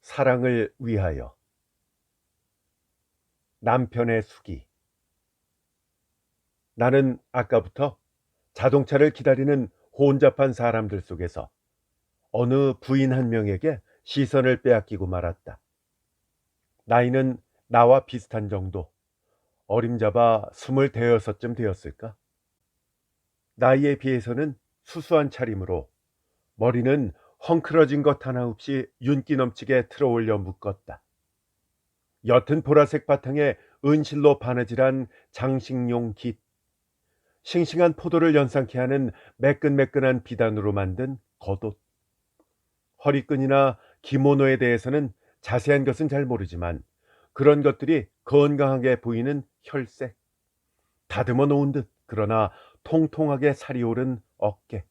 사랑을 위하여. 남편의 수기. 나는 아까부터 자동차를 기다리는 혼잡한 사람들 속에서 어느 부인 한 명에게 시선을 빼앗기고 말았다. 나이는 나와 비슷한 정도, 어림잡아 20대여섯쯤 되었을까? 나이에 비해서는 수수한 차림으로 머리는 헝클어진 것 하나 없이 윤기 넘치게 틀어올려 묶었다. 옅은 보라색 바탕에 은실로 바느질한 장식용 깃, 싱싱한 포도를 연상케 하는 매끈매끈한 비단으로 만든 겉옷, 허리끈이나 기모노에 대해서는 자세한 것은 잘 모르지만 그런 것들이 건강하게 보이는 혈색, 다듬어 놓은 듯 그러나 통통하게 살이 오른 어깨,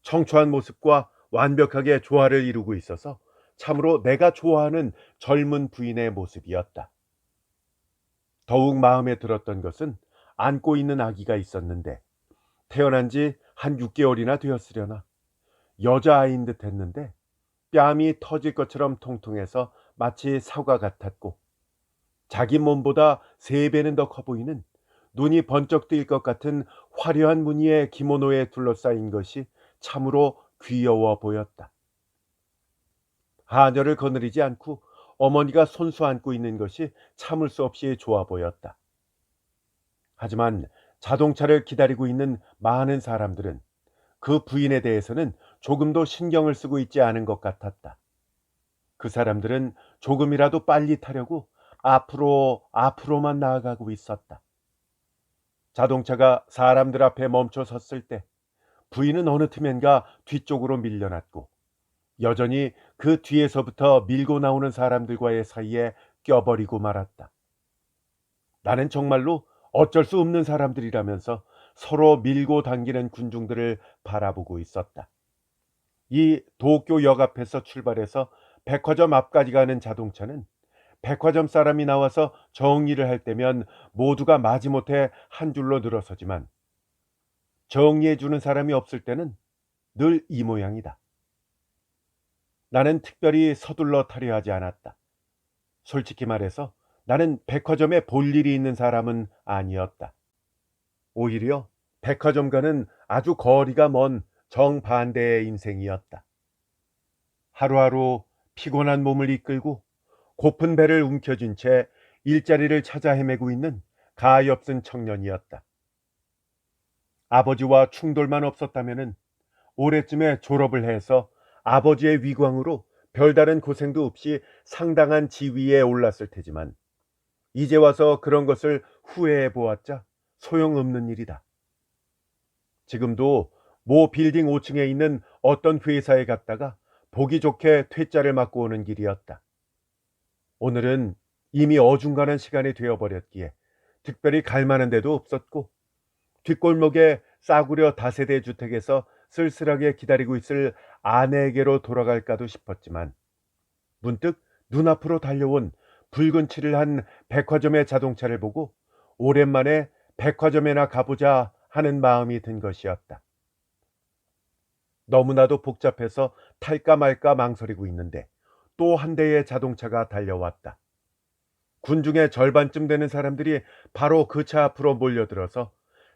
청초한 모습과 완벽하게 조화를 이루고 있어서 참으로 내가 좋아하는 젊은 부인의 모습이었다. 더욱 마음에 들었던 것은 안고 있는 아기가 있었는데 태어난 지 한 6개월이나 되었으려나. 여자아이인 듯 했는데 뺨이 터질 것처럼 통통해서 마치 사과 같았고 자기 몸보다 3배는 더 커 보이는 눈이 번쩍 뜨일 것 같은 화려한 무늬의 기모노에 둘러싸인 것이 참으로 귀여워 보였다. 하녀를 거느리지 않고 어머니가 손수 안고 있는 것이 참을 수 없이 좋아 보였다. 하지만 자동차를 기다리고 있는 많은 사람들은 그 부인에 대해서는 조금도 신경을 쓰고 있지 않은 것 같았다. 그 사람들은 조금이라도 빨리 타려고 앞으로만 나아가고 있었다. 자동차가 사람들 앞에 멈춰 섰을 때 부인은 어느 틈엔가 뒤쪽으로 밀려났고 여전히 그 뒤에서부터 밀고 나오는 사람들과의 사이에 껴버리고 말았다. 나는 정말로 어쩔 수 없는 사람들이라면서 서로 밀고 당기는 군중들을 바라보고 있었다. 이 도쿄역 앞에서 출발해서 백화점 앞까지 가는 자동차는 백화점 사람이 나와서 정리를 할 때면 모두가 마지못해 한 줄로 늘어서지만 정리해 주는 사람이 없을 때는 늘 이 모양이다. 나는 특별히 서둘러 타려 하지 않았다. 솔직히 말해서 나는 백화점에 볼 일이 있는 사람은 아니었다. 오히려 백화점과는 아주 거리가 먼 정반대의 인생이었다. 하루하루 피곤한 몸을 이끌고 고픈 배를 움켜쥔 채 일자리를 찾아 헤매고 있는 가엾은 청년이었다. 아버지와 충돌만 없었다면 올해쯤에 졸업을 해서 아버지의 위광으로 별다른 고생도 없이 상당한 지위에 올랐을 테지만 이제 와서 그런 것을 후회해 보았자 소용없는 일이다. 지금도 모 빌딩 5층에 있는 어떤 회사에 갔다가 보기 좋게 퇴짜를 맞고 오는 길이었다. 오늘은 이미 어중간한 시간이 되어버렸기에 특별히 갈 만한 데도 없었고 뒷골목에 싸구려 다세대 주택에서 쓸쓸하게 기다리고 있을 아내에게로 돌아갈까도 싶었지만 문득 눈앞으로 달려온 붉은 칠을 한 백화점의 자동차를 보고 오랜만에 백화점에나 가보자 하는 마음이 든 것이었다. 너무나도 복잡해서 탈까 말까 망설이고 있는데 또 한 대의 자동차가 달려왔다. 군중의 절반쯤 되는 사람들이 바로 그 차 앞으로 몰려들어서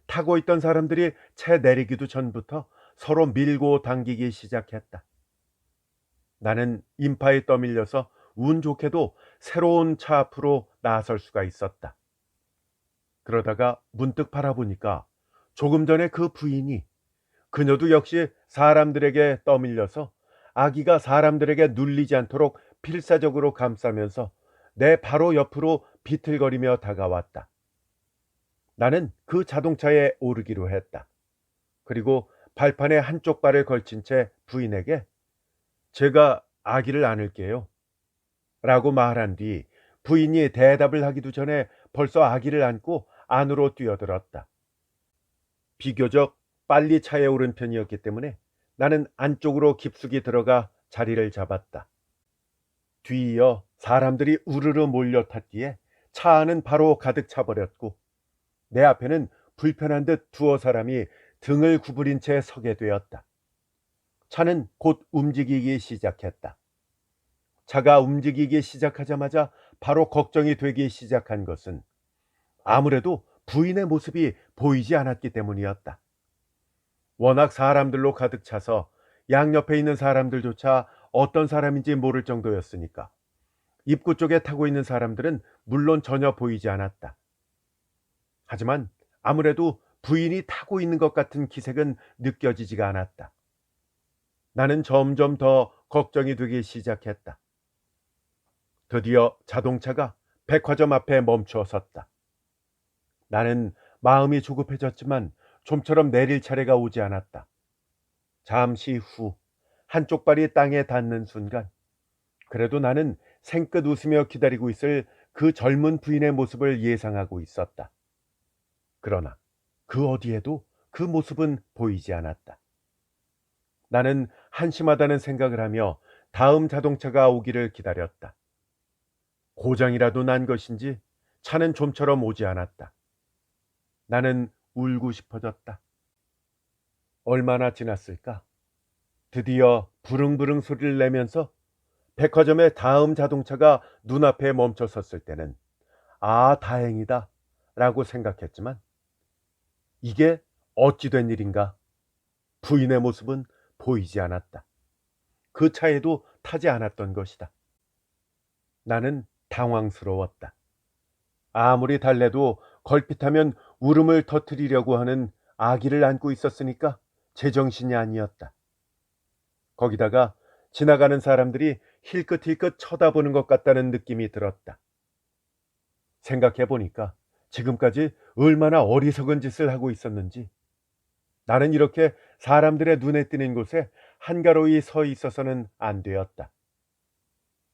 타고 있던 사람들이 채 내리기도 전부터 서로 밀고 당기기 시작했다. 나는 인파에 떠밀려서 운 좋게도 새로운 차 앞으로 나설 수가 있었다. 그러다가 문득 바라보니까 조금 전에 그 부인이 그녀도 역시 사람들에게 떠밀려서 아기가 사람들에게 눌리지 않도록 필사적으로 감싸면서 내 바로 옆으로 비틀거리며 다가왔다. 나는 그 자동차에 오르기로 했다. 그리고 발판에 한쪽 발을 걸친 채 부인에게 제가 아기를 안을게요 라고 말한 뒤 부인이 대답을 하기도 전에 벌써 아기를 안고 안으로 뛰어들었다. 비교적 빨리 차에 오른 편이었기 때문에 나는 안쪽으로 깊숙이 들어가 자리를 잡았다. 뒤이어 사람들이 우르르 몰려탔기에 차 안은 바로 가득 차버렸고 내 앞에는 불편한 듯 두어 사람이 등을 구부린 채 서게 되었다. 차는 곧 움직이기 시작했다. 차가 움직이기 시작하자마자 바로 걱정이 되기 시작한 것은 아무래도 부인의 모습이 보이지 않았기 때문이었다. 워낙 사람들로 가득 차서 양옆에 있는 사람들조차 어떤 사람인지 모를 정도였으니까 입구 쪽에 타고 있는 사람들은 물론 전혀 보이지 않았다. 하지만 아무래도 부인이 타고 있는 것 같은 기색은 느껴지지가 않았다. 나는 점점 더 걱정이 되기 시작했다. 드디어 자동차가 백화점 앞에 멈춰 섰다. 나는 마음이 조급해졌지만 좀처럼 내릴 차례가 오지 않았다. 잠시 후 한쪽 발이 땅에 닿는 순간 그래도 나는 생긋 웃으며 기다리고 있을 그 젊은 부인의 모습을 예상하고 있었다. 그러나 그 어디에도 그 모습은 보이지 않았다. 나는 한심하다는 생각을 하며 다음 자동차가 오기를 기다렸다. 고장이라도 난 것인지 차는 좀처럼 오지 않았다. 나는 울고 싶어졌다. 얼마나 지났을까? 드디어 부릉부릉 소리를 내면서 백화점의 다음 자동차가 눈앞에 멈춰 섰을 때는 아, 다행이다 라고 생각했지만 이게 어찌 된 일인가? 부인의 모습은 보이지 않았다. 그 차에도 타지 않았던 것이다. 나는 당황스러웠다. 아무리 달래도 걸핏하면 울음을 터뜨리려고 하는 아기를 안고 있었으니까 제정신이 아니었다. 거기다가 지나가는 사람들이 힐끗힐끗 쳐다보는 것 같다는 느낌이 들었다. 생각해 보니까 지금까지 얼마나 어리석은 짓을 하고 있었는지. 나는 이렇게 사람들의 눈에 띄는 곳에 한가로이 서 있어서는 안 되었다.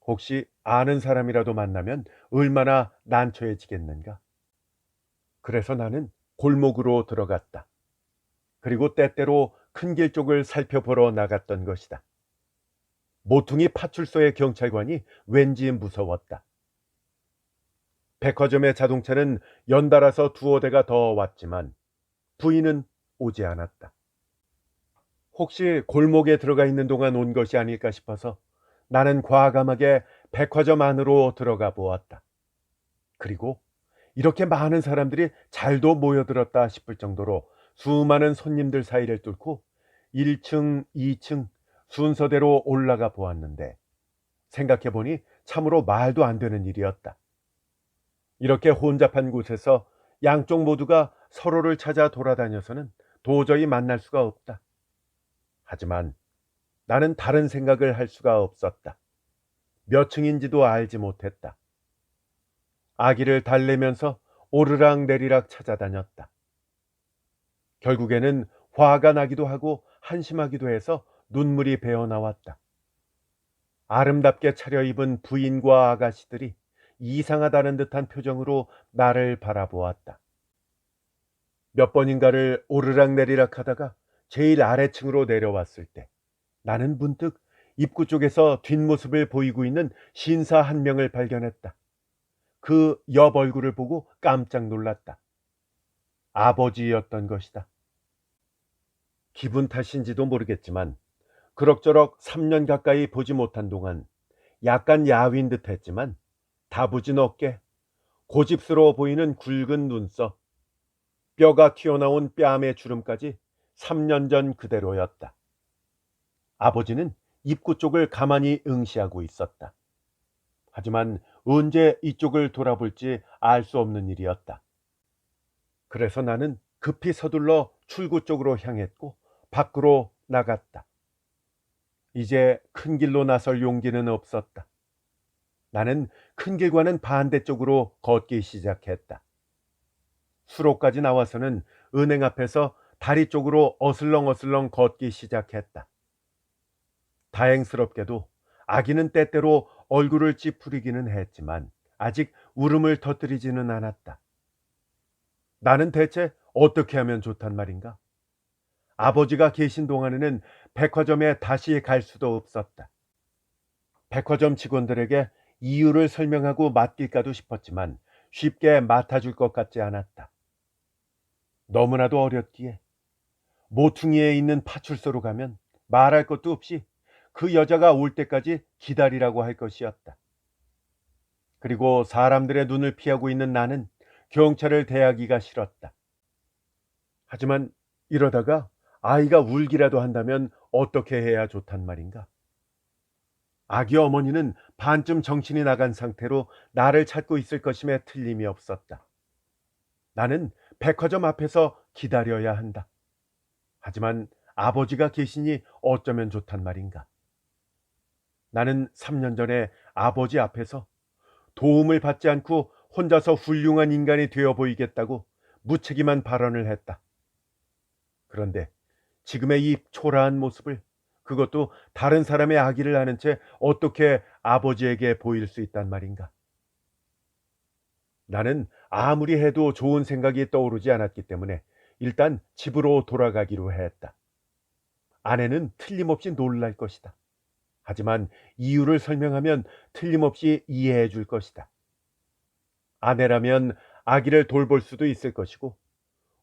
혹시 아는 사람이라도 만나면 얼마나 난처해지겠는가. 그래서 나는 골목으로 들어갔다. 그리고 때때로 큰 길 쪽을 살펴보러 나갔던 것이다. 모퉁이 파출소의 경찰관이 왠지 무서웠다. 백화점의 자동차는 연달아서 두어 대가 더 왔지만 부인은 오지 않았다. 혹시 골목에 들어가 있는 동안 온 것이 아닐까 싶어서 나는 과감하게 백화점 안으로 들어가 보았다. 그리고 이렇게 많은 사람들이 잘도 모여들었다 싶을 정도로 수많은 손님들 사이를 뚫고 1층, 2층 순서대로 올라가 보았는데 생각해보니 참으로 말도 안 되는 일이었다. 이렇게 혼잡한 곳에서 양쪽 모두가 서로를 찾아 돌아다녀서는 도저히 만날 수가 없다. 하지만 나는 다른 생각을 할 수가 없었다. 몇 층인지도 알지 못했다. 아기를 달래면서 오르락 내리락 찾아다녔다. 결국에는 화가 나기도 하고 한심하기도 해서 눈물이 배어 나왔다. 아름답게 차려입은 부인과 아가씨들이 이상하다는 듯한 표정으로 나를 바라보았다. 몇 번인가를 오르락 내리락 하다가 제일 아래층으로 내려왔을 때 나는 문득 입구 쪽에서 뒷모습을 보이고 있는 신사 한 명을 발견했다. 그 옆 얼굴을 보고 깜짝 놀랐다. 아버지였던 것이다. 기분 탓인지도 모르겠지만 그럭저럭 3년 가까이 보지 못한 동안 약간 야윈 듯 했지만 다부진 어깨, 고집스러워 보이는 굵은 눈썹, 뼈가 튀어나온 뺨의 주름까지 3년 전 그대로였다. 아버지는 입구 쪽을 가만히 응시하고 있었다. 하지만 언제 이쪽을 돌아볼지 알 수 없는 일이었다. 그래서 나는 급히 서둘러 출구 쪽으로 향했고 밖으로 나갔다. 이제 큰 길로 나설 용기는 없었다. 나는 큰 길과는 반대쪽으로 걷기 시작했다. 수로까지 나와서는 은행 앞에서 다리 쪽으로 어슬렁어슬렁 걷기 시작했다. 다행스럽게도 아기는 때때로 얼굴을 찌푸리기는 했지만 아직 울음을 터뜨리지는 않았다. 나는 대체 어떻게 하면 좋단 말인가? 아버지가 계신 동안에는 백화점에 다시 갈 수도 없었다. 백화점 직원들에게 이유를 설명하고 맡길까도 싶었지만 쉽게 맡아줄 것 같지 않았다. 너무나도 어렸기에 모퉁이에 있는 파출소로 가면 말할 것도 없이 그 여자가 올 때까지 기다리라고 할 것이었다. 그리고 사람들의 눈을 피하고 있는 나는 경찰을 대하기가 싫었다. 하지만 이러다가 아이가 울기라도 한다면 어떻게 해야 좋단 말인가? 아기 어머니는 반쯤 정신이 나간 상태로 나를 찾고 있을 것임에 틀림이 없었다. 나는 백화점 앞에서 기다려야 한다. 하지만 아버지가 계시니 어쩌면 좋단 말인가? 나는 3년 전에 아버지 앞에서 도움을 받지 않고 혼자서 훌륭한 인간이 되어 보이겠다고 무책임한 발언을 했다. 그런데 지금의 이 초라한 모습을, 그것도 다른 사람의 아기를 아는 채 어떻게 아버지에게 보일 수 있단 말인가? 나는 아무리 해도 좋은 생각이 떠오르지 않았기 때문에 일단 집으로 돌아가기로 했다. 아내는 틀림없이 놀랄 것이다. 하지만 이유를 설명하면 틀림없이 이해해 줄 것이다. 아내라면 아기를 돌볼 수도 있을 것이고,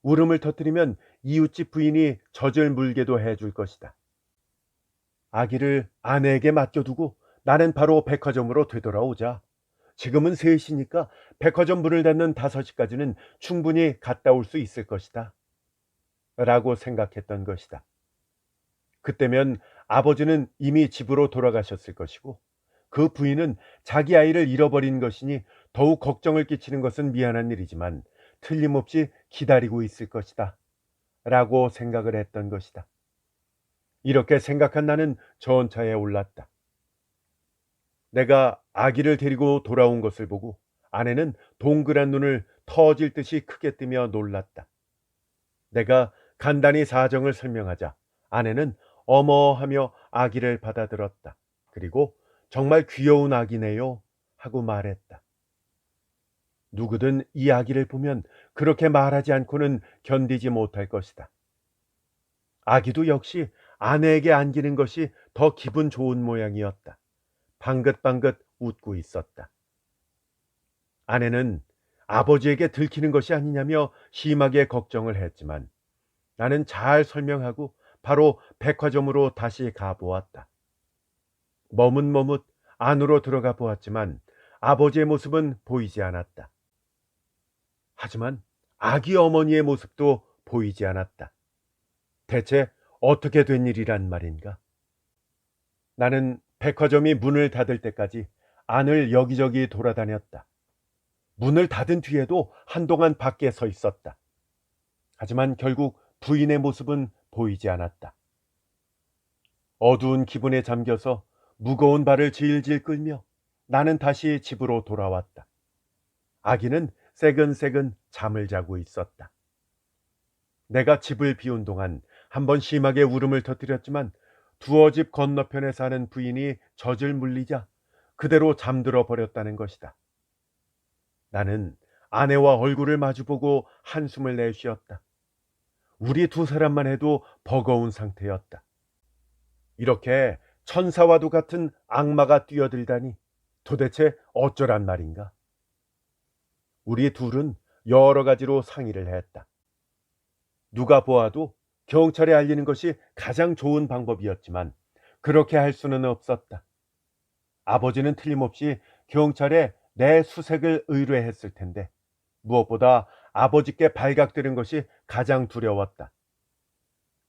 울음을 터뜨리면 이웃집 부인이 젖을 물게도 해줄 것이다. 아기를 아내에게 맡겨두고 나는 바로 백화점으로 되돌아오자 지금은 3시니까 백화점 문을 닫는 5시까지는 충분히 갔다 올 수 있을 것이다 라고 생각했던 것이다. 그때면 아버지는 이미 집으로 돌아가셨을 것이고, 그 부인은 자기 아이를 잃어버린 것이니 더욱 걱정을 끼치는 것은 미안한 일이지만 틀림없이 기다리고 있을 것이다 라고 생각을 했던 것이다. 이렇게 생각한 나는 전차에 올랐다. 내가 아기를 데리고 돌아온 것을 보고 아내는 동그란 눈을 터질 듯이 크게 뜨며 놀랐다. 내가 간단히 사정을 설명하자 아내는 어머 하며 아기를 받아들었다. 그리고 정말 귀여운 아기네요 하고 말했다. 누구든 이 아기를 보면 그렇게 말하지 않고는 견디지 못할 것이다. 아기도 역시 아내에게 안기는 것이 더 기분 좋은 모양이었다. 방긋방긋 웃고 있었다. 아내는 아버지에게 들키는 것이 아니냐며 심하게 걱정을 했지만 나는 잘 설명하고 바로 백화점으로 다시 가보았다. 머뭇머뭇 안으로 들어가 보았지만 아버지의 모습은 보이지 않았다. 하지만 아기 어머니의 모습도 보이지 않았다. 대체 어떻게 된 일이란 말인가? 나는 백화점이 문을 닫을 때까지 안을 여기저기 돌아다녔다. 문을 닫은 뒤에도 한동안 밖에 서 있었다. 하지만 결국 부인의 모습은 보이지 않았다. 어두운 기분에 잠겨서 무거운 발을 질질 끌며 나는 다시 집으로 돌아왔다. 아기는 새근새근 잠을 자고 있었다. 내가 집을 비운 동안 한번 심하게 울음을 터뜨렸지만 두어 집 건너편에 사는 부인이 젖을 물리자 그대로 잠들어 버렸다는 것이다. 나는 아내와 얼굴을 마주보고 한숨을 내쉬었다. 우리 두 사람만 해도 버거운 상태였다. 이렇게 천사와도 같은 악마가 뛰어들다니 도대체 어쩌란 말인가? 우리 둘은 여러 가지로 상의를 했다. 누가 보아도 경찰에 알리는 것이 가장 좋은 방법이었지만 그렇게 할 수는 없었다. 아버지는 틀림없이 경찰에 내 수색을 의뢰했을 텐데 무엇보다 아버지께 발각되는 것이 가장 두려웠다.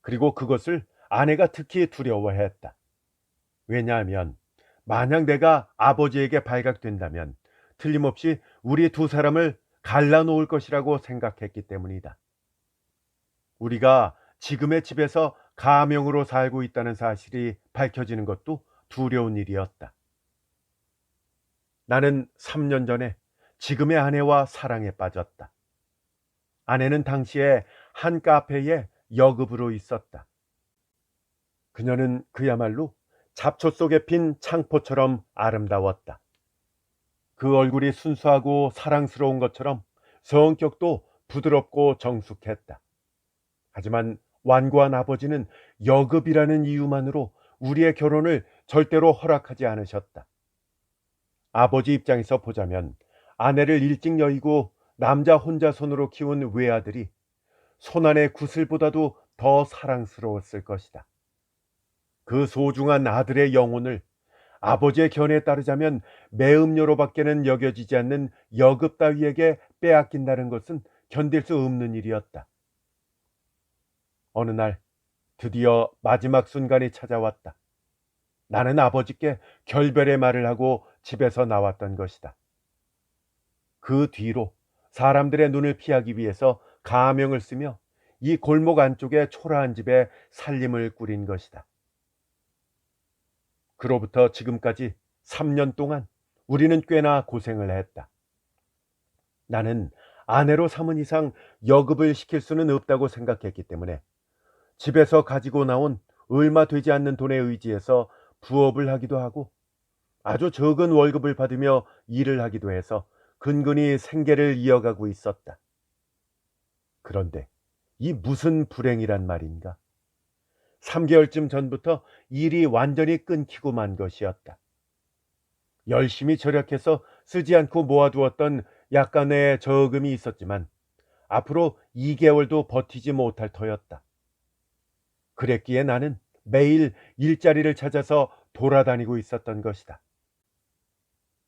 그리고 그것을 아내가 특히 두려워했다. 왜냐하면 만약 내가 아버지에게 발각된다면 틀림없이 우리 두 사람을 갈라놓을 것이라고 생각했기 때문이다. 우리가 지금의 집에서 가명으로 살고 있다는 사실이 밝혀지는 것도 두려운 일이었다. 나는 3년 전에 지금의 아내와 사랑에 빠졌다. 아내는 당시에 한 카페에 여급으로 있었다. 그녀는 그야말로 잡초 속에 핀 창포처럼 아름다웠다. 그 얼굴이 순수하고 사랑스러운 것처럼 성격도 부드럽고 정숙했다. 하지만 완고한 아버지는 여급이라는 이유만으로 우리의 결혼을 절대로 허락하지 않으셨다. 아버지 입장에서 보자면 아내를 일찍 여의고 남자 혼자 손으로 키운 외아들이 손안의 구슬보다도 더 사랑스러웠을 것이다. 그 소중한 아들의 영혼을 아버지의 견해에 따르자면 매음료로밖에는 여겨지지 않는 여급 따위에게 빼앗긴다는 것은 견딜 수 없는 일이었다. 어느 날 드디어 마지막 순간이 찾아왔다. 나는 아버지께 결별의 말을 하고 집에서 나왔던 것이다. 그 뒤로 사람들의 눈을 피하기 위해서 가명을 쓰며 이 골목 안쪽의 초라한 집에 살림을 꾸린 것이다. 그로부터 지금까지 3년 동안 우리는 꽤나 고생을 했다. 나는 아내로 삼은 이상 여급을 시킬 수는 없다고 생각했기 때문에 집에서 가지고 나온 얼마 되지 않는 돈에 의지해서 부업을 하기도 하고 아주 적은 월급을 받으며 일을 하기도 해서 근근히 생계를 이어가고 있었다. 그런데 이 무슨 불행이란 말인가? 3개월쯤 전부터 일이 완전히 끊기고 만 것이었다. 열심히 절약해서 쓰지 않고 모아두었던 약간의 저금이 있었지만 앞으로 2개월도 버티지 못할 터였다. 그랬기에 나는 매일 일자리를 찾아서 돌아다니고 있었던 것이다.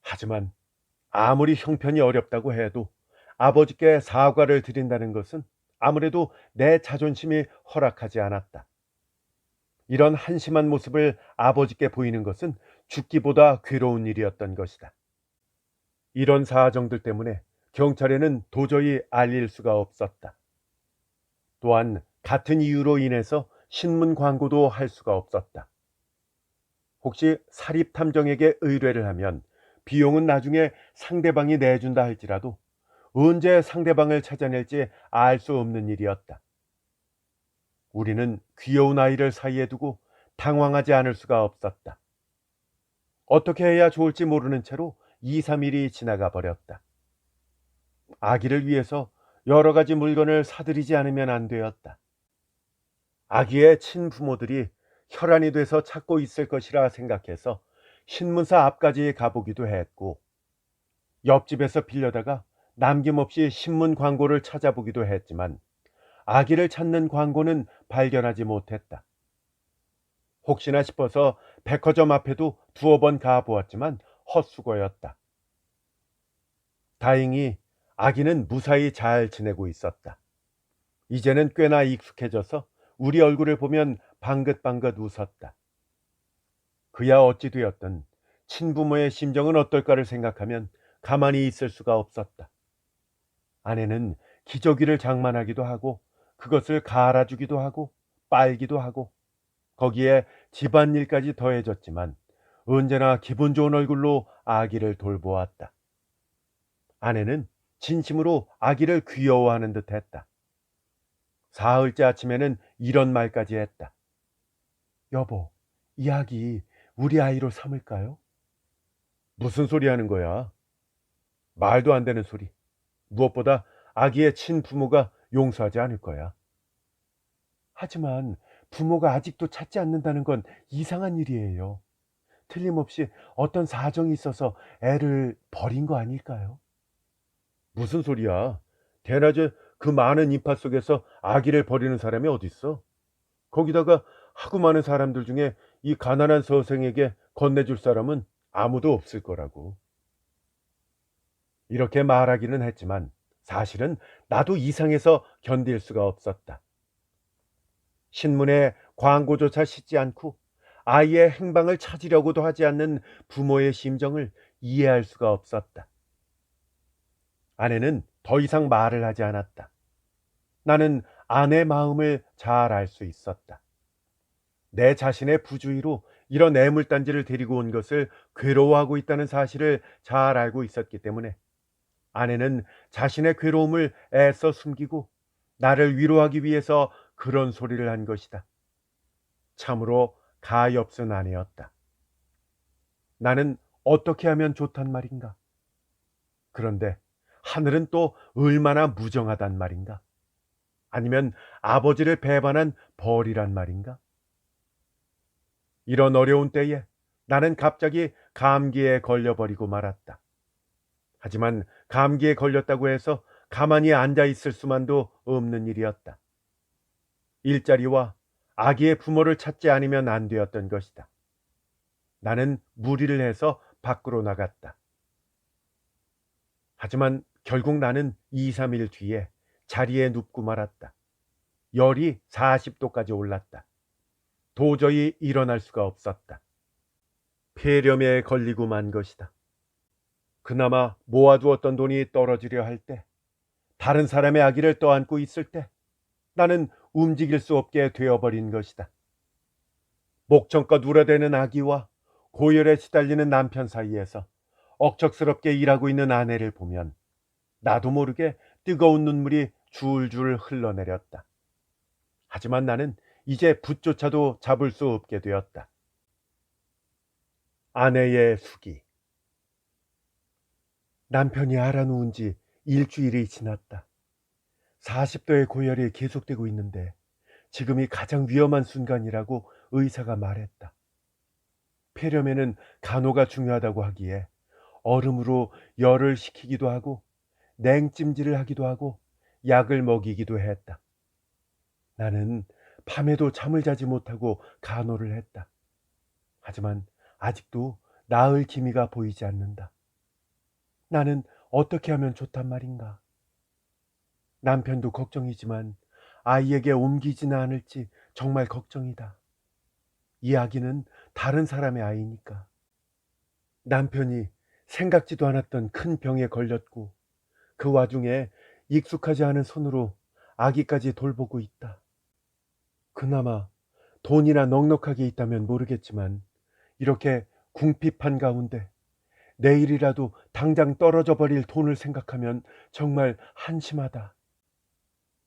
하지만 아무리 형편이 어렵다고 해도 아버지께 사과를 드린다는 것은 아무래도 내 자존심이 허락하지 않았다. 이런 한심한 모습을 아버지께 보이는 것은 죽기보다 괴로운 일이었던 것이다. 이런 사정들 때문에 경찰에는 도저히 알릴 수가 없었다. 또한 같은 이유로 인해서 신문 광고도 할 수가 없었다. 혹시 사립탐정에게 의뢰를 하면 비용은 나중에 상대방이 내준다 할지라도 언제 상대방을 찾아낼지 알 수 없는 일이었다. 우리는 귀여운 아이를 사이에 두고 당황하지 않을 수가 없었다. 어떻게 해야 좋을지 모르는 채로 2, 3일이 지나가 버렸다. 아기를 위해서 여러 가지 물건을 사들이지 않으면 안 되었다. 아기의 친부모들이 혈안이 돼서 찾고 있을 것이라 생각해서 신문사 앞까지 가보기도 했고, 옆집에서 빌려다가 남김없이 신문 광고를 찾아보기도 했지만 아기를 찾는 광고는 발견하지 못했다. 혹시나 싶어서 백화점 앞에도 2번 가보았지만 헛수고였다. 다행히 아기는 무사히 잘 지내고 있었다. 이제는 꽤나 익숙해져서 우리 얼굴을 보면 방긋방긋 웃었다. 그야 어찌 되었든 친부모의 심정은 어떨까를 생각하면 가만히 있을 수가 없었다. 아내는 기저귀를 장만하기도 하고 그것을 갈아주기도 하고 빨기도 하고 거기에 집안일까지 더해졌지만 언제나 기분 좋은 얼굴로 아기를 돌보았다. 아내는 진심으로 아기를 귀여워하는 듯 했다. 사흘째 아침에는 이런 말까지 했다. 여보, 이 아기 우리 아이로 삼을까요? 무슨 소리 하는 거야? 말도 안 되는 소리. 무엇보다 아기의 친부모가 용서하지 않을 거야. 하지만 부모가 아직도 찾지 않는다는 건 이상한 일이에요. 틀림없이 어떤 사정이 있어서 애를 버린 거 아닐까요? 무슨 소리야? 대낮에 그 많은 인파 속에서 아기를 버리는 사람이 어딨어? 거기다가 하고 많은 사람들 중에 이 가난한 서생에게 건네줄 사람은 아무도 없을 거라고. 이렇게 말하기는 했지만 사실은 나도 이상해서 견딜 수가 없었다. 신문에 광고조차 싣지 않고 아이의 행방을 찾으려고도 하지 않는 부모의 심정을 이해할 수가 없었다. 아내는 더 이상 말을 하지 않았다. 나는 아내 마음을 잘 알 수 있었다. 내 자신의 부주의로 이런 애물단지를 데리고 온 것을 괴로워하고 있다는 사실을 잘 알고 있었기 때문에 아내는 자신의 괴로움을 애써 숨기고 나를 위로하기 위해서 그런 소리를 한 것이다. 참으로 가엾은 아내였다. 나는 어떻게 하면 좋단 말인가? 그런데 하늘은 또 얼마나 무정하단 말인가? 아니면 아버지를 배반한 벌이란 말인가? 이런 어려운 때에 나는 갑자기 감기에 걸려버리고 말았다. 하지만 감기에 걸렸다고 해서 가만히 앉아 있을 수만도 없는 일이었다. 일자리와 아기의 부모를 찾지 않으면 안 되었던 것이다. 나는 무리를 해서 밖으로 나갔다. 하지만 결국 나는 2, 3일 뒤에 자리에 눕고 말았다. 열이 40도까지 올랐다. 도저히 일어날 수가 없었다. 폐렴에 걸리고 만 것이다. 그나마 모아두었던 돈이 떨어지려 할 때, 다른 사람의 아기를 떠안고 있을 때 나는 움직일 수 없게 되어버린 것이다. 목청껏 울어대는 아기와 고열에 시달리는 남편 사이에서 억척스럽게 일하고 있는 아내를 보면 나도 모르게 뜨거운 눈물이 줄줄 흘러내렸다. 하지만 나는 이제 붓조차도 잡을 수 없게 되었다. 아내의 수기. 남편이 알아누운 지 일주일이 지났다. 40도의 고열이 계속되고 있는데 지금이 가장 위험한 순간이라고 의사가 말했다. 폐렴에는 간호가 중요하다고 하기에 얼음으로 열을 식히기도 하고 냉찜질을 하기도 하고 약을 먹이기도 했다. 나는 밤에도 잠을 자지 못하고 간호를 했다. 하지만 아직도 나을 기미가 보이지 않는다. 나는 어떻게 하면 좋단 말인가? 남편도 걱정이지만 아이에게 옮기지는 않을지 정말 걱정이다. 이 아기는 다른 사람의 아이니까. 남편이 생각지도 않았던 큰 병에 걸렸고 그 와중에 익숙하지 않은 손으로 아기까지 돌보고 있다. 그나마 돈이나 넉넉하게 있다면 모르겠지만 이렇게 궁핍한 가운데 내일이라도 당장 떨어져 버릴 돈을 생각하면 정말 한심하다.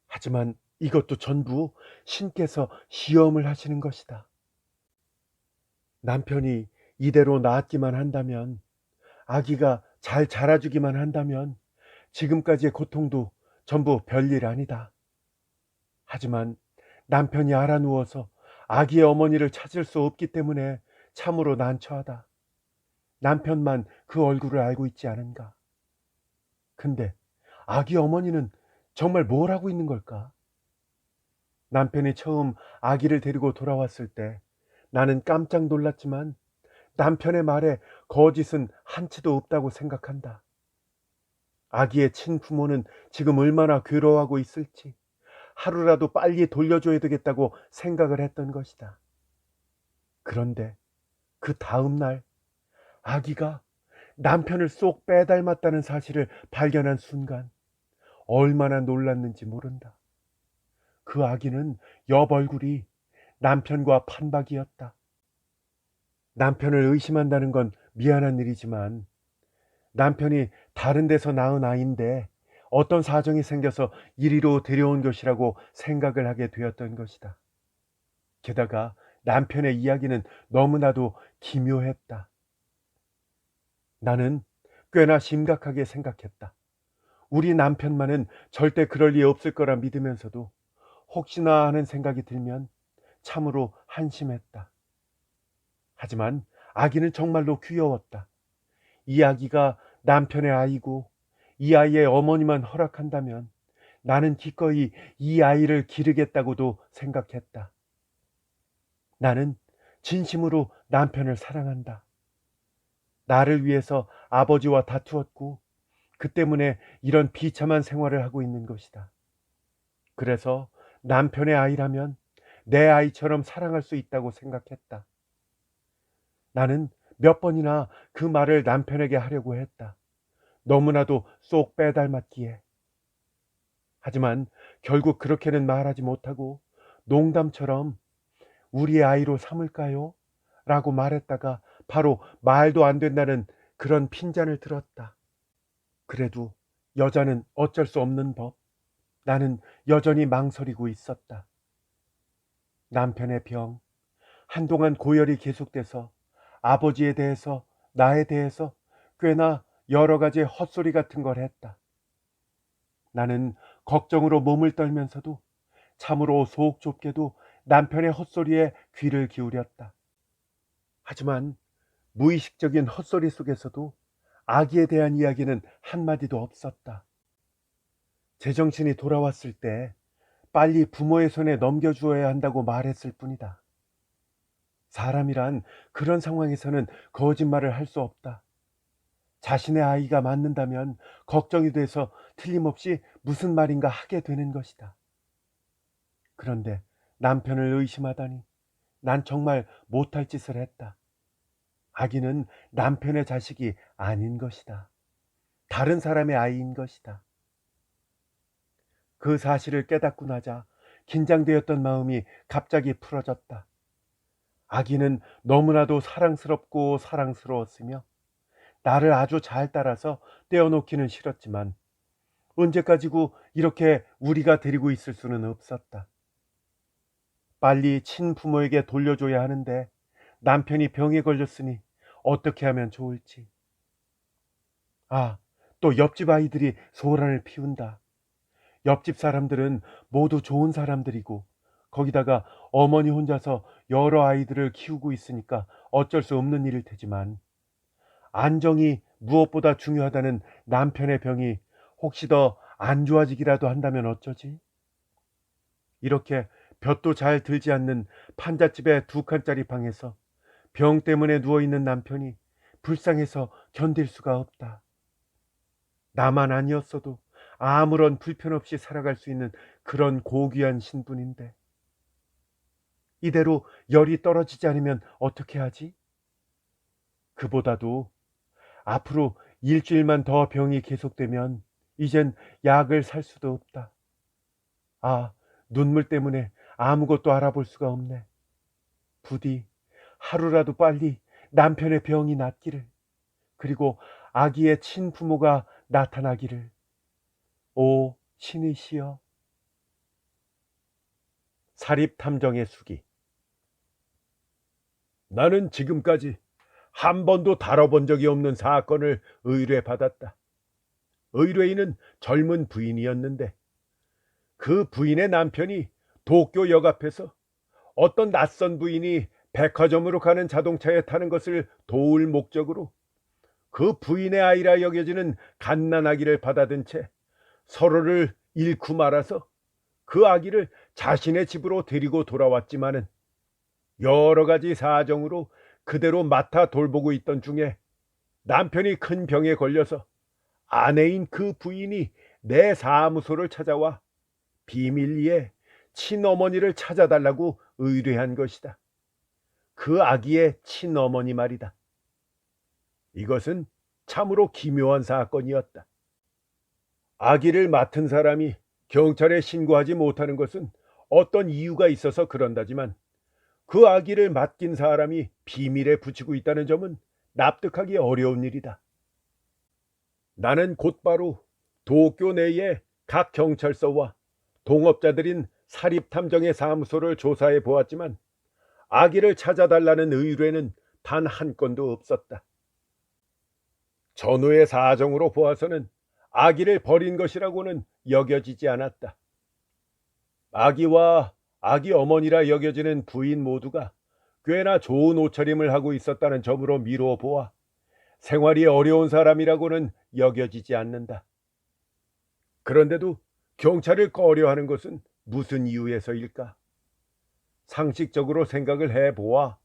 하지만 이것도 전부 신께서 시험을 하시는 것이다. 남편이 이대로 낳았기만 한다면, 아기가 잘 자라주기만 한다면 지금까지의 고통도 전부 별일 아니다. 하지만 남편이 알아누워서 아기의 어머니를 찾을 수 없기 때문에 참으로 난처하다. 남편만 그 얼굴을 알고 있지 않은가? 근데 아기 어머니는 정말 뭘 하고 있는 걸까? 남편이 처음 아기를 데리고 돌아왔을 때 나는 깜짝 놀랐지만 남편의 말에 거짓은 한치도 없다고 생각한다. 아기의 친부모는 지금 얼마나 괴로워하고 있을지 하루라도 빨리 돌려줘야 되겠다고 생각을 했던 것이다. 그런데 그 다음 날 아기가 남편을 쏙 빼닮았다는 사실을 발견한 순간 얼마나 놀랐는지 모른다. 그 아기는 옆 얼굴이 남편과 판박이었다. 남편을 의심한다는 건 미안한 일이지만 남편이 다른 데서 낳은 아이인데 어떤 사정이 생겨서 이리로 데려온 것이라고 생각을 하게 되었던 것이다. 게다가 남편의 이야기는 너무나도 기묘했다. 나는 꽤나 심각하게 생각했다. 우리 남편만은 절대 그럴 리 없을 거라 믿으면서도 혹시나 하는 생각이 들면 참으로 한심했다. 하지만 아기는 정말로 귀여웠다. 이 아기가 남편의 아이고 이 아이의 어머니만 허락한다면 나는 기꺼이 이 아이를 기르겠다고도 생각했다. 나는 진심으로 남편을 사랑한다. 나를 위해서 아버지와 다투었고 그 때문에 이런 비참한 생활을 하고 있는 것이다. 그래서 남편의 아이라면 내 아이처럼 사랑할 수 있다고 생각했다. 나는 몇 번이나 그 말을 남편에게 하려고 했다. 너무나도 쏙 빼닮았기에. 하지만 결국 그렇게는 말하지 못하고 농담처럼 우리의 아이로 삼을까요? 라고 말했다가 바로 말도 안 된다는 그런 핀잔을 들었다. 그래도 여자는 어쩔 수 없는 법. 나는 여전히 망설이고 있었다. 남편의 병, 한동안 고열이 계속돼서 아버지에 대해서 나에 대해서 꽤나 여러 가지 헛소리 같은 걸 했다. 나는 걱정으로 몸을 떨면서도 참으로 속 좁게도 남편의 헛소리에 귀를 기울였다. 하지만 무의식적인 헛소리 속에서도 아기에 대한 이야기는 한마디도 없었다. 제정신이 돌아왔을 때 빨리 부모의 손에 넘겨주어야 한다고 말했을 뿐이다. 사람이란 그런 상황에서는 거짓말을 할 수 없다. 자신의 아이가 맞는다면 걱정이 돼서 틀림없이 무슨 말인가 하게 되는 것이다. 그런데 남편을 의심하다니 난 정말 못할 짓을 했다. 아기는 남편의 자식이 아닌 것이다. 다른 사람의 아이인 것이다. 그 사실을 깨닫고 나자 긴장되었던 마음이 갑자기 풀어졌다. 아기는 너무나도 사랑스럽고 사랑스러웠으며 나를 아주 잘 따라서 떼어놓기는 싫었지만 언제까지고 이렇게 우리가 데리고 있을 수는 없었다. 빨리 친부모에게 돌려줘야 하는데 남편이 병에 걸렸으니 어떻게 하면 좋을지. 아, 또 옆집 아이들이 소란을 피운다. 옆집 사람들은 모두 좋은 사람들이고 거기다가 어머니 혼자서 여러 아이들을 키우고 있으니까 어쩔 수 없는 일일 테지만 안정이 무엇보다 중요하다는 남편의 병이 혹시 더 안 좋아지기라도 한다면 어쩌지? 이렇게 볕도 잘 들지 않는 판잣집의 2칸짜리 방에서 병 때문에 누워있는 남편이 불쌍해서 견딜 수가 없다. 나만 아니었어도 아무런 불편 없이 살아갈 수 있는 그런 고귀한 신분인데 이대로 열이 떨어지지 않으면 어떻게 하지? 그보다도 앞으로 일주일만 더 병이 계속되면 이젠 약을 살 수도 없다. 아, 눈물 때문에 아무것도 알아볼 수가 없네. 부디 하루라도 빨리 남편의 병이 낫기를, 그리고 아기의 친부모가 나타나기를. 오 신이시여. 사립탐정의 수기. 나는 지금까지 한 번도 다뤄본 적이 없는 사건을 의뢰받았다. 의뢰인은 젊은 부인이었는데 그 부인의 남편이 도쿄역 앞에서 어떤 낯선 부인이 백화점으로 가는 자동차에 타는 것을 도울 목적으로 그 부인의 아이라 여겨지는 갓난아기를 받아든 채 서로를 잃고 말아서 그 아기를 자신의 집으로 데리고 돌아왔지만은 여러 가지 사정으로 그대로 맡아 돌보고 있던 중에 남편이 큰 병에 걸려서 아내인 그 부인이 내 사무소를 찾아와 비밀리에 친어머니를 찾아달라고 의뢰한 것이다. 그 아기의 친어머니 말이다. 이것은 참으로 기묘한 사건이었다. 아기를 맡은 사람이 경찰에 신고하지 못하는 것은 어떤 이유가 있어서 그런다지만 그 아기를 맡긴 사람이 비밀에 붙이고 있다는 점은 납득하기 어려운 일이다. 나는 곧바로 도쿄 내의 각 경찰서와 동업자들인 사립탐정의 사무소를 조사해 보았지만 아기를 찾아달라는 의뢰는 단 한 건도 없었다. 전후의 사정으로 보아서는 아기를 버린 것이라고는 여겨지지 않았다. 아기와 아기 어머니라 여겨지는 부인 모두가 꽤나 좋은 옷차림을 하고 있었다는 점으로 미루어 보아 생활이 어려운 사람이라고는 여겨지지 않는다. 그런데도 경찰을 꺼려하는 것은 무슨 이유에서일까? 상식적으로 생각을 해보아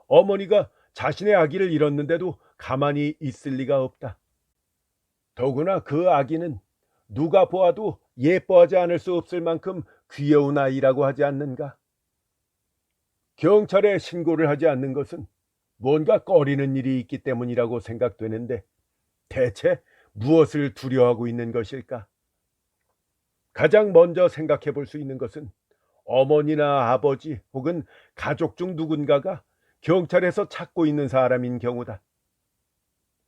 어머니가 자신의 아기를 잃었는데도 가만히 있을 리가 없다. 더구나 그 아기는 누가 보아도 예뻐하지 않을 수 없을 만큼 귀여운 아이라고 하지 않는가? 경찰에 신고를 하지 않는 것은 뭔가 꺼리는 일이 있기 때문이라고 생각되는데 대체 무엇을 두려워하고 있는 것일까? 가장 먼저 생각해 볼 수 있는 것은 어머니나 아버지 혹은 가족 중 누군가가 경찰에서 찾고 있는 사람인 경우다.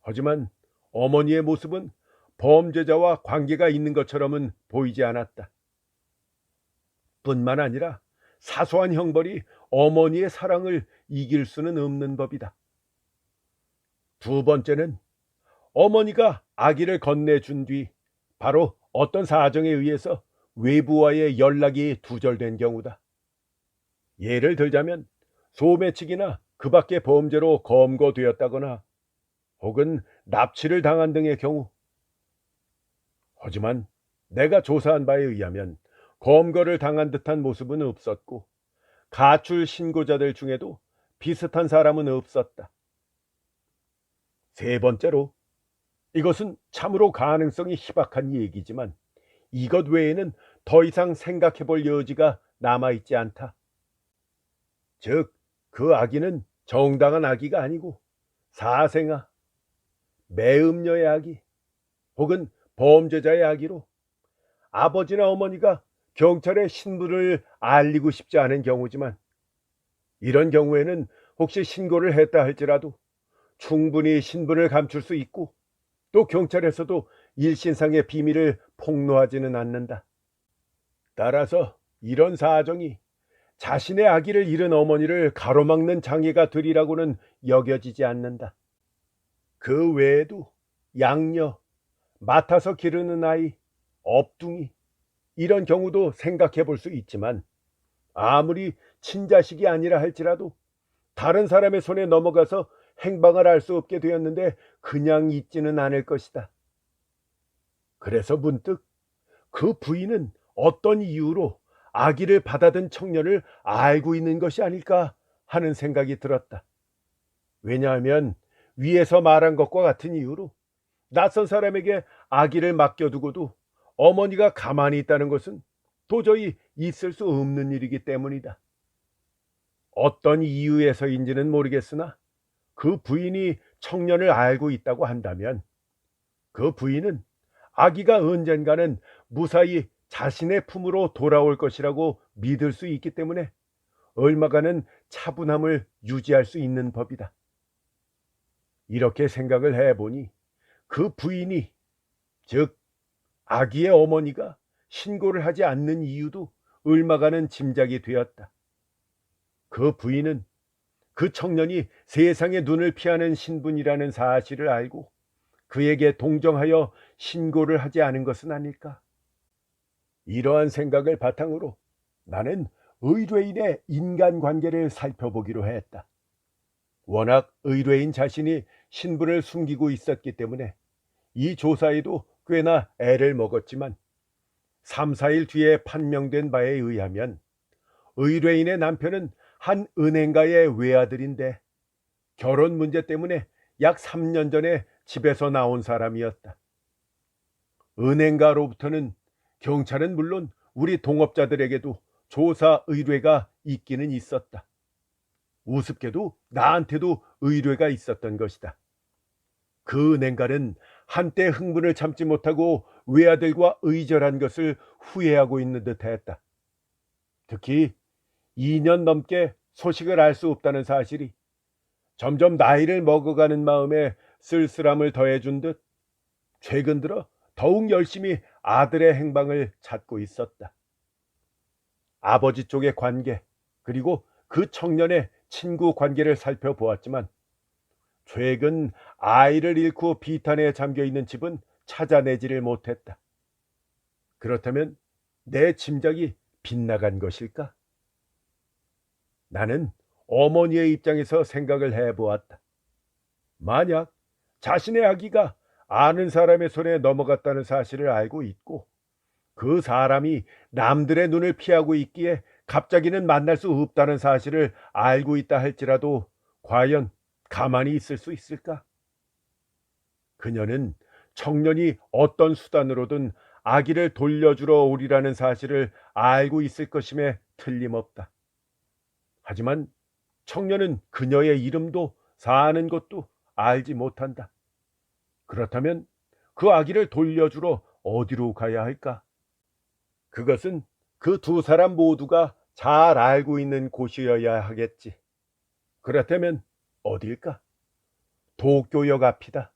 하지만 어머니의 모습은 범죄자와 관계가 있는 것처럼은 보이지 않았다. 뿐만 아니라 사소한 형벌이 어머니의 사랑을 이길 수는 없는 법이다. 두 번째는 어머니가 아기를 건네준 뒤 바로 어떤 사정에 의해서 외부와의 연락이 두절된 경우다. 예를 들자면 소매치기나 그 밖의 범죄로 검거되었다거나 혹은 납치를 당한 등의 경우. 하지만 내가 조사한 바에 의하면 검거를 당한 듯한 모습은 없었고 가출 신고자들 중에도 비슷한 사람은 없었다. 세 번째로, 이것은 참으로 가능성이 희박한 얘기지만 이것 외에는 더 이상 생각해 볼 여지가 남아있지 않다. 즉, 그 아기는 정당한 아기가 아니고 사생아, 매음녀의 아기 혹은 범죄자의 아기로 아버지나 어머니가 경찰에 신분을 알리고 싶지 않은 경우지만, 이런 경우에는 혹시 신고를 했다 할지라도 충분히 신분을 감출 수 있고 또 경찰에서도 일신상의 비밀을 폭로하지는 않는다. 따라서 이런 사정이 자신의 아기를 잃은 어머니를 가로막는 장애가 되리라고는 여겨지지 않는다. 그 외에도 양녀, 맡아서 기르는 아이, 업둥이, 이런 경우도 생각해 볼 수 있지만 아무리 친자식이 아니라 할지라도 다른 사람의 손에 넘어가서 행방을 알 수 없게 되었는데 그냥 있지는 않을 것이다. 그래서 문득 그 부인은 어떤 이유로 아기를 받아든 청년을 알고 있는 것이 아닐까 하는 생각이 들었다. 왜냐하면 위에서 말한 것과 같은 이유로 낯선 사람에게 아기를 맡겨두고도 어머니가 가만히 있다는 것은 도저히 있을 수 없는 일이기 때문이다. 어떤 이유에서인지는 모르겠으나 그 부인이 청년을 알고 있다고 한다면 그 부인은 아기가 언젠가는 무사히 자신의 품으로 돌아올 것이라고 믿을 수 있기 때문에 얼마간은 차분함을 유지할 수 있는 법이다. 이렇게 생각을 해보니 그 부인이, 즉 아기의 어머니가 신고를 하지 않는 이유도 얼마간은 짐작이 되었다. 그 부인은 그 청년이 세상의 눈을 피하는 신분이라는 사실을 알고 그에게 동정하여 신고를 하지 않은 것은 아닐까. 이러한 생각을 바탕으로 나는 의뢰인의 인간관계를 살펴보기로 했다. 워낙 의뢰인 자신이 신분을 숨기고 있었기 때문에 이 조사에도 꽤나 애를 먹었지만 3, 4일 뒤에 판명된 바에 의하면 의뢰인의 남편은 한 은행가의 외아들인데 결혼 문제 때문에 약 3년 전에 집에서 나온 사람이었다. 은행가로부터는 경찰은 물론 우리 동업자들에게도 조사 의뢰가 있기는 있었다. 우습게도 나한테도 의뢰가 있었던 것이다. 그 은행가는 한때 흥분을 참지 못하고 외아들과 의절한 것을 후회하고 있는 듯했다. 특히 2년 넘게 소식을 알 수 없다는 사실이 점점 나이를 먹어가는 마음에 쓸쓸함을 더해준 듯 최근 들어 더욱 열심히 아들의 행방을 찾고 있었다. 아버지 쪽의 관계, 그리고 그 청년의 친구 관계를 살펴보았지만 최근 아이를 잃고 비탄에 잠겨있는 집은 찾아내지를 못했다. 그렇다면 내 짐작이 빗나간 것일까? 나는 어머니의 입장에서 생각을 해보았다. 만약 자신의 아기가 아는 사람의 손에 넘어갔다는 사실을 알고 있고 그 사람이 남들의 눈을 피하고 있기에 갑자기는 만날 수 없다는 사실을 알고 있다 할지라도 과연 가만히 있을 수 있을까? 그녀는 청년이 어떤 수단으로든 아기를 돌려주러 오리라는 사실을 알고 있을 것임에 틀림없다. 하지만 청년은 그녀의 이름도 사는 곳도 알지 못한다. 그렇다면 그 아기를 돌려주러 어디로 가야 할까? 그것은 그 두 사람 모두가 잘 알고 있는 곳이어야 하겠지. 그렇다면 어딜까? 도쿄역 앞이다.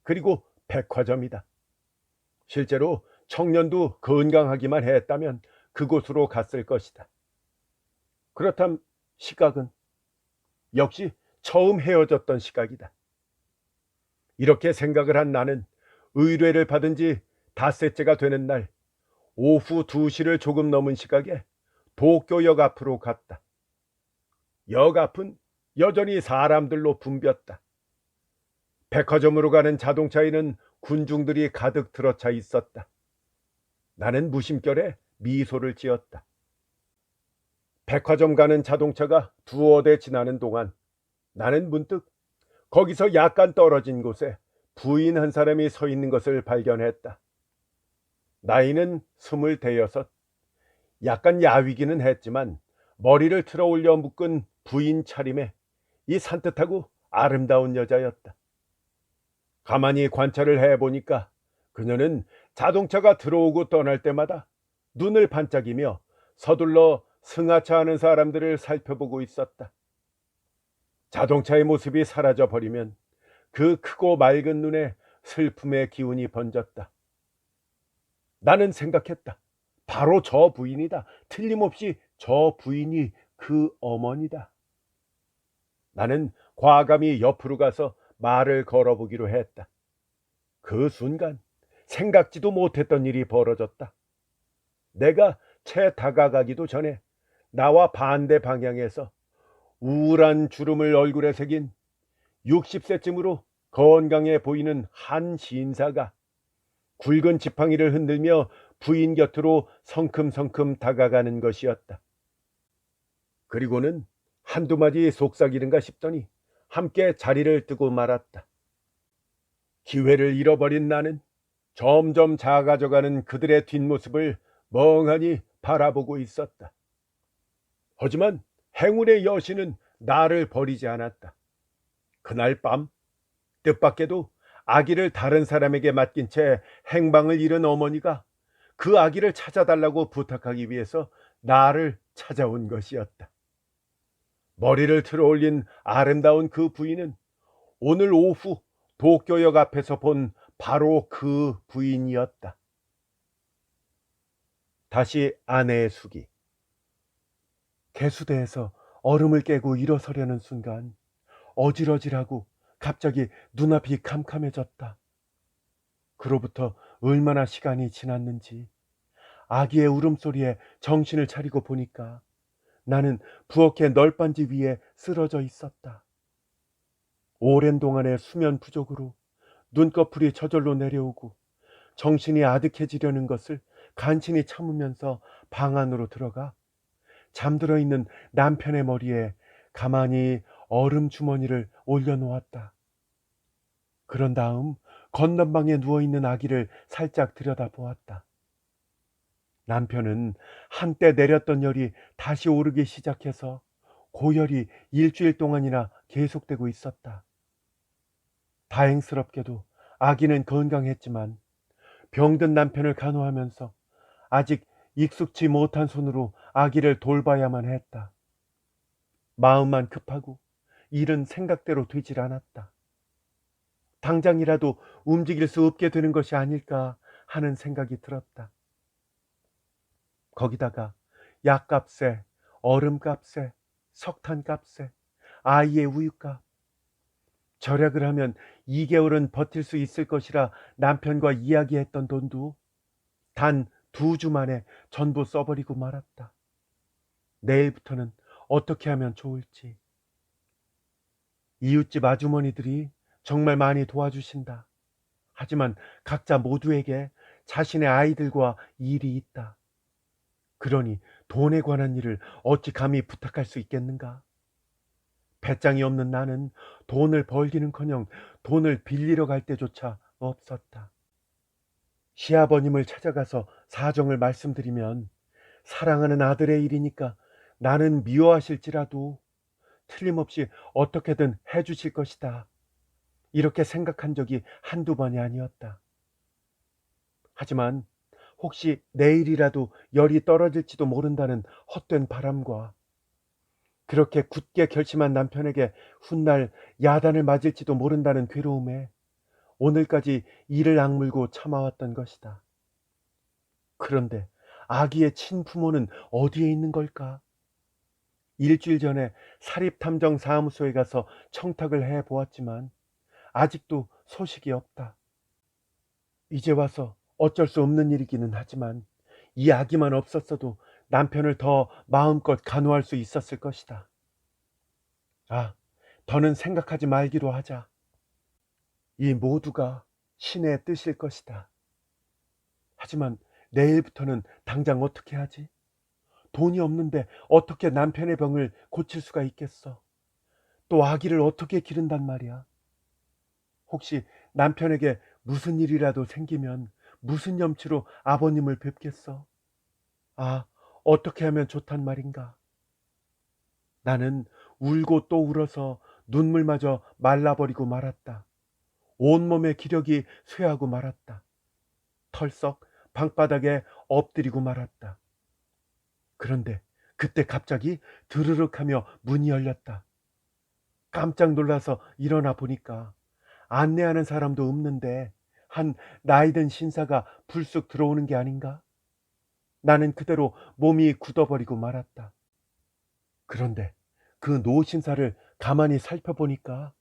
그리고 백화점이다. 실제로 청년도 건강하기만 했다면 그곳으로 갔을 것이다. 그렇다면 시각은 역시 처음 헤어졌던 시각이다. 이렇게 생각을 한 나는 의뢰를 받은 지 닷새째가 되는 날 오후 2시를 조금 넘은 시각에 도쿄역 앞으로 갔다. 역 앞은 여전히 사람들로 붐볐다. 백화점으로 가는 자동차에는 군중들이 가득 들어차 있었다. 나는 무심결에 미소를 지었다. 백화점 가는 자동차가 두어 대 지나는 동안 나는 문득 거기서 약간 떨어진 곳에 부인 한 사람이 서 있는 것을 발견했다. 나이는 26. 약간 야위기는 했지만 머리를 틀어 올려 묶은 부인 차림에 이 산뜻하고 아름다운 여자였다. 가만히 관찰을 해보니까 그녀는 자동차가 들어오고 떠날 때마다 눈을 반짝이며 서둘러 승하차 하는 사람들을 살펴보고 있었다. 자동차의 모습이 사라져 버리면 그 크고 맑은 눈에 슬픔의 기운이 번졌다. 나는 생각했다. 바로 저 부인이다. 틀림없이 저 부인이 그 어머니다. 나는 과감히 옆으로 가서 말을 걸어보기로 했다. 그 순간 생각지도 못했던 일이 벌어졌다. 내가 채 다가가기도 전에 나와 반대 방향에서 우울한 주름을 얼굴에 새긴 60세쯤으로 건강해 보이는 한 신사가 굵은 지팡이를 흔들며 부인 곁으로 성큼성큼 다가가는 것이었다. 그리고는 한두 마디 속삭이는가 싶더니 함께 자리를 뜨고 말았다. 기회를 잃어버린 나는 점점 작아져가는 그들의 뒷모습을 멍하니 바라보고 있었다. 하지만 행운의 여신은 나를 버리지 않았다. 그날 밤 뜻밖에도 아기를 다른 사람에게 맡긴 채 행방을 잃은 어머니가 그 아기를 찾아달라고 부탁하기 위해서 나를 찾아온 것이었다. 머리를 틀어 올린 아름다운 그 부인은 오늘 오후 도쿄역 앞에서 본 바로 그 부인이었다. 다시 아내의 숙이. 개수대에서 얼음을 깨고 일어서려는 순간 어질어질하고 갑자기 눈앞이 캄캄해졌다. 그로부터 얼마나 시간이 지났는지 아기의 울음소리에 정신을 차리고 보니까 나는 부엌의 널빤지 위에 쓰러져 있었다. 오랜 동안의 수면 부족으로 눈꺼풀이 저절로 내려오고 정신이 아득해지려는 것을 간신히 참으면서 방 안으로 들어가 잠들어 있는 남편의 머리에 가만히 얼음 주머니를 올려놓았다. 그런 다음 건넌방에 누워있는 아기를 살짝 들여다보았다. 남편은 한때 내렸던 열이 다시 오르기 시작해서 고열이 일주일 동안이나 계속되고 있었다. 다행스럽게도 아기는 건강했지만 병든 남편을 간호하면서 아직 익숙치 못한 손으로 아기를 돌봐야만 했다. 마음만 급하고 일은 생각대로 되질 않았다. 당장이라도 움직일 수 없게 되는 것이 아닐까 하는 생각이 들었다. 거기다가 약값에, 얼음값에, 석탄값에, 아이의 우유값. 절약을 하면 2개월은 버틸 수 있을 것이라 남편과 이야기했던 돈도 단 2주 만에 전부 써버리고 말았다. 내일부터는 어떻게 하면 좋을지. 이웃집 아주머니들이 정말 많이 도와주신다. 하지만 각자 모두에게 자신의 아이들과 일이 있다. 그러니 돈에 관한 일을 어찌 감히 부탁할 수 있겠는가? 배짱이 없는 나는 돈을 벌기는커녕 돈을 빌리러 갈 때조차 없었다. 시아버님을 찾아가서 사정을 말씀드리면 사랑하는 아들의 일이니까 나는 미워하실지라도 틀림없이 어떻게든 해주실 것이다. 이렇게 생각한 적이 한두 번이 아니었다. 하지만 혹시 내일이라도 열이 떨어질지도 모른다는 헛된 바람과 그렇게 굳게 결심한 남편에게 훗날 야단을 맞을지도 모른다는 괴로움에 오늘까지 이를 악물고 참아왔던 것이다. 그런데 아기의 친부모는 어디에 있는 걸까? 일주일 전에 사립탐정사무소에 가서 청탁을 해보았지만 아직도 소식이 없다. 이제 와서 어쩔 수 없는 일이기는 하지만 이 아기만 없었어도 남편을 더 마음껏 간호할 수 있었을 것이다. 아, 더는 생각하지 말기로 하자. 이 모두가 신의 뜻일 것이다. 하지만 내일부터는 당장 어떻게 하지? 돈이 없는데 어떻게 남편의 병을 고칠 수가 있겠어? 또 아기를 어떻게 기른단 말이야? 혹시 남편에게 무슨 일이라도 생기면 무슨 염치로 아버님을 뵙겠어? 아, 어떻게 하면 좋단 말인가? 나는 울고 또 울어서 눈물마저 말라버리고 말았다. 온몸의 기력이 쇠하고 말았다. 털썩 방바닥에 엎드리고 말았다. 그런데 그때 갑자기 드르륵 하며 문이 열렸다. 깜짝 놀라서 일어나 보니까 안내하는 사람도 없는데 한 나이든 신사가 불쑥 들어오는 게 아닌가? 나는 그대로 몸이 굳어버리고 말았다. 그런데 그 노신사를 가만히 살펴보니까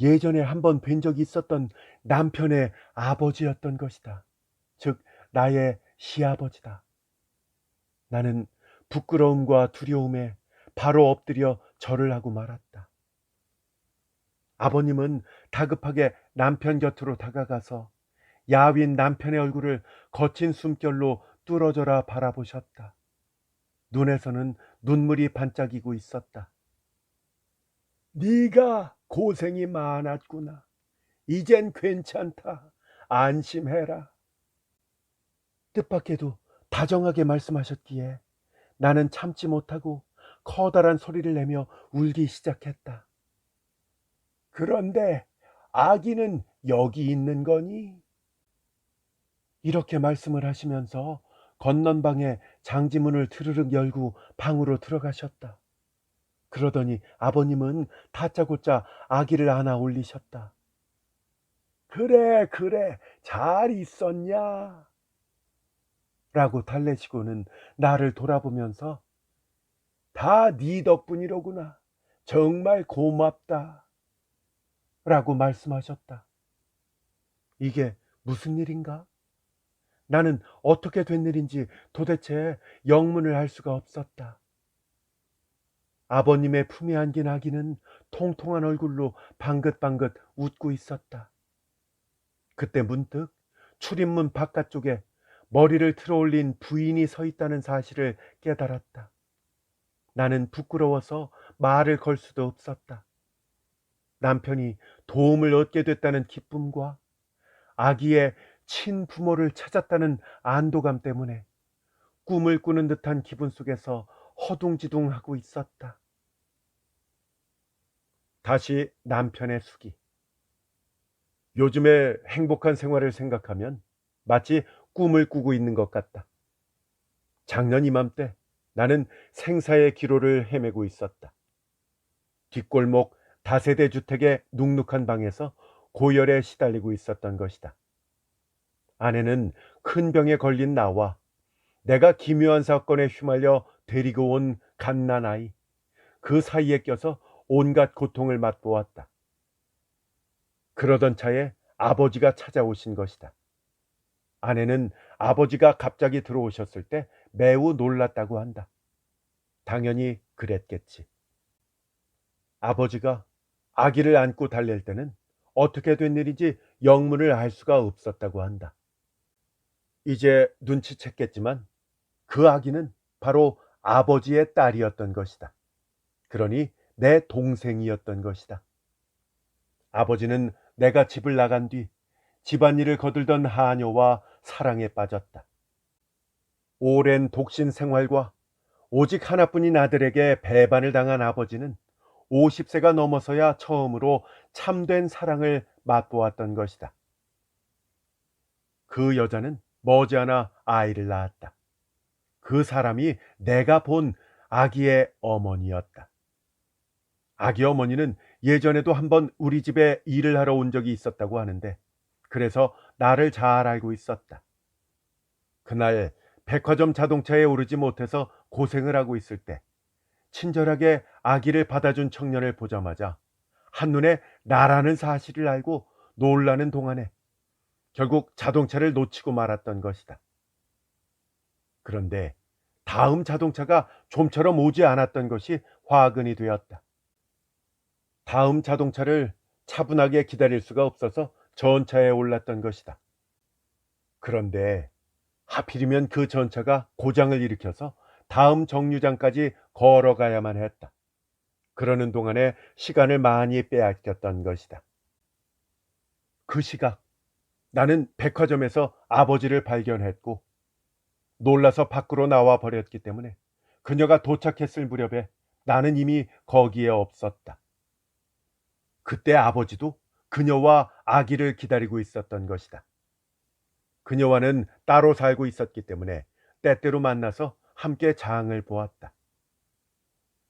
예전에 한번 뵌 적이 있었던 남편의 아버지였던 것이다. 즉, 나의 시아버지다. 나는 부끄러움과 두려움에 바로 엎드려 절을 하고 말았다. 아버님은 다급하게 남편 곁으로 다가가서 야윈 남편의 얼굴을 거친 숨결로 뚫어져라 바라보셨다. 눈에서는 눈물이 반짝이고 있었다. 네가 고생이 많았구나. 이젠 괜찮다. 안심해라. 뜻밖에도 다정하게 말씀하셨기에 나는 참지 못하고 커다란 소리를 내며 울기 시작했다. 그런데 아기는 여기 있는 거니? 이렇게 말씀을 하시면서 건넌방에 장지문을 드르륵 열고 방으로 들어가셨다. 그러더니 아버님은 다짜고짜 아기를 안아 올리셨다. 그래, 그래, 잘 있었냐? 라고 달래시고는 나를 돌아보면서 다 네 덕분이로구나. 정말 고맙다. 라고 말씀하셨다. 이게 무슨 일인가? 나는 어떻게 된 일인지 도대체 영문을 알 수가 없었다. 아버님의 품에 안긴 아기는 통통한 얼굴로 방긋방긋 웃고 있었다. 그때 문득 출입문 바깥쪽에 머리를 틀어올린 부인이 서 있다는 사실을 깨달았다. 나는 부끄러워서 말을 걸 수도 없었다. 남편이 도움을 얻게 됐다는 기쁨과 아기의 친부모를 찾았다는 안도감 때문에 꿈을 꾸는 듯한 기분 속에서 허둥지둥하고 있었다. 다시 남편의 수기. 요즘의 행복한 생활을 생각하면 마치 꿈을 꾸고 있는 것 같다. 작년 이맘때 나는 생사의 기로를 헤매고 있었다. 뒷골목 다세대 주택의 눅눅한 방에서 고열에 시달리고 있었던 것이다. 아내는 큰 병에 걸린 나와 내가 기묘한 사건에 휘말려 데리고 온 갓난아이, 그 사이에 껴서 온갖 고통을 맛보았다. 그러던 차에 아버지가 찾아오신 것이다. 아내는 아버지가 갑자기 들어오셨을 때 매우 놀랐다고 한다. 당연히 그랬겠지. 아버지가 아기를 안고 달랠 때는 어떻게 된 일인지 영문을 알 수가 없었다고 한다. 이제 눈치챘겠지만 그 아기는 바로 아버지의 딸이었던 것이다. 그러니 내 동생이었던 것이다. 아버지는 내가 집을 나간 뒤 집안일을 거들던 하녀와 사랑에 빠졌다. 오랜 독신 생활과 오직 하나뿐인 아들에게 배반을 당한 아버지는 50세가 넘어서야 처음으로 참된 사랑을 맛보았던 것이다. 그 여자는 머지않아 아이를 낳았다. 그 사람이 내가 본 아기의 어머니였다. 아기 어머니는 예전에도 한번 우리 집에 일을 하러 온 적이 있었다고 하는데, 그래서 나를 잘 알고 있었다. 그날 백화점 자동차에 오르지 못해서 고생을 하고 있을 때 친절하게 아기를 받아준 청년을 보자마자 한눈에 나라는 사실을 알고 놀라는 동안에 결국 자동차를 놓치고 말았던 것이다. 그런데 다음 자동차가 좀처럼 오지 않았던 것이 화근이 되었다. 다음 자동차를 차분하게 기다릴 수가 없어서 전차에 올랐던 것이다. 그런데 하필이면 그 전차가 고장을 일으켜서 다음 정류장까지 걸어가야만 했다. 그러는 동안에 시간을 많이 빼앗겼던 것이다. 그 시각 나는 백화점에서 아버지를 발견했고 놀라서 밖으로 나와 버렸기 때문에 그녀가 도착했을 무렵에 나는 이미 거기에 없었다. 그때 아버지도 그녀와 아기를 기다리고 있었던 것이다. 그녀와는 따로 살고 있었기 때문에 때때로 만나서 함께 장을 보았다.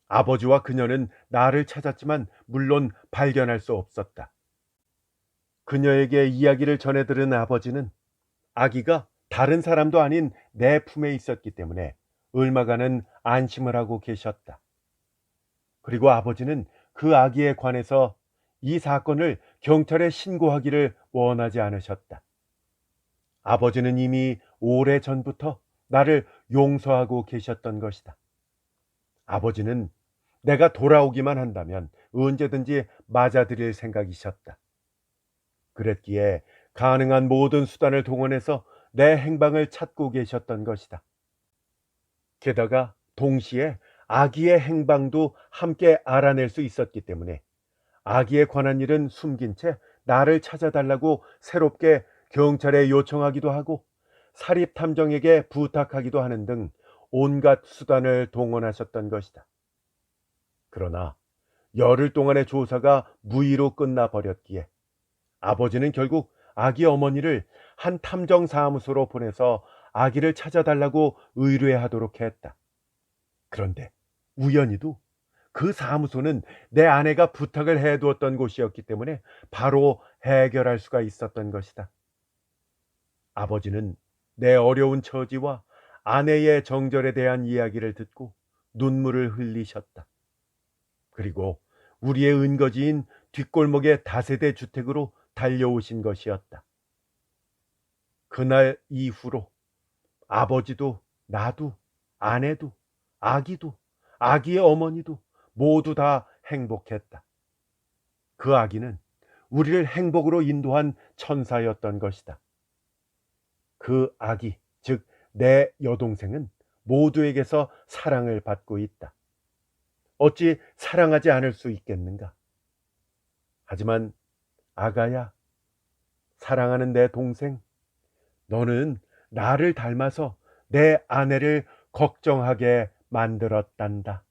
아버지와 그녀는 나를 찾았지만 물론 발견할 수 없었다. 그녀에게 이야기를 전해 들은 아버지는 아기가 다른 사람도 아닌 내 품에 있었기 때문에 얼마간은 안심을 하고 계셨다. 그리고 아버지는 그 아기에 관해서 이 사건을 경찰에 신고하기를 원하지 않으셨다. 아버지는 이미 오래 전부터 나를 용서하고 계셨던 것이다. 아버지는 내가 돌아오기만 한다면 언제든지 맞아들일 생각이셨다. 그랬기에 가능한 모든 수단을 동원해서 내 행방을 찾고 계셨던 것이다. 게다가 동시에 아기의 행방도 함께 알아낼 수 있었기 때문에 아기에 관한 일은 숨긴 채 나를 찾아달라고 새롭게 경찰에 요청하기도 하고 사립탐정에게 부탁하기도 하는 등 온갖 수단을 동원하셨던 것이다. 그러나 열흘 동안의 조사가 무의로 끝나버렸기에 아버지는 결국 아기 어머니를 한 탐정사무소로 보내서 아기를 찾아달라고 의뢰하도록 했다. 그런데 우연히도 그 사무소는 내 아내가 부탁을 해두었던 곳이었기 때문에 바로 해결할 수가 있었던 것이다. 아버지는 내 어려운 처지와 아내의 정절에 대한 이야기를 듣고 눈물을 흘리셨다. 그리고 우리의 은거지인 뒷골목의 다세대 주택으로 달려오신 것이었다. 그날 이후로 아버지도 나도 아내도 아기도 아기의 어머니도 모두 다 행복했다. 그 아기는 우리를 행복으로 인도한 천사였던 것이다. 그 아기, 즉 내 여동생은 모두에게서 사랑을 받고 있다. 어찌 사랑하지 않을 수 있겠는가? 하지만 아가야, 사랑하는 내 동생, 너는 나를 닮아서 내 아내를 걱정하게 만들었단다.